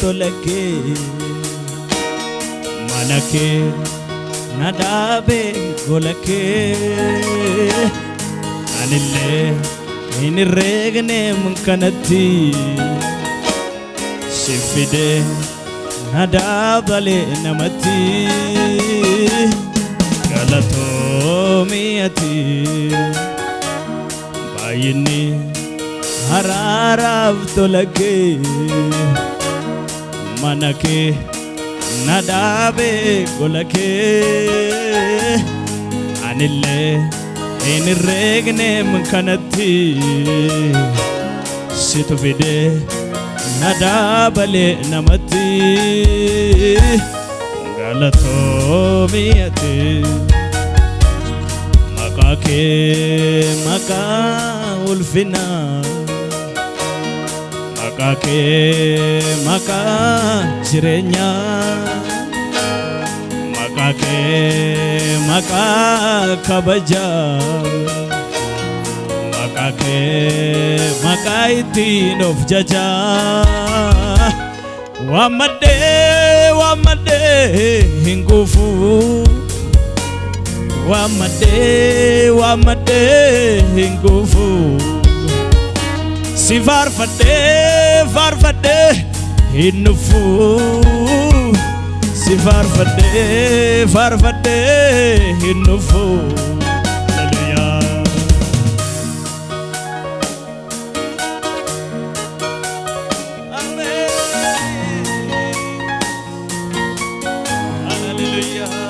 tolake manake nadabe golake anille inirregne munkanati sifide nadabale namati galato miyati bayini hararav tolake manake nadabe golake anille inirregne munkanati situfide nadabale namati galato miyati makake maka ulfina makake maka jirenya makake maka kabaja makake maka itin of jaja wamade wamade hingufu wamade wamade hingufu si farfade farfade hinufu si farfade farfade hinufu hallelujah amen hallelujah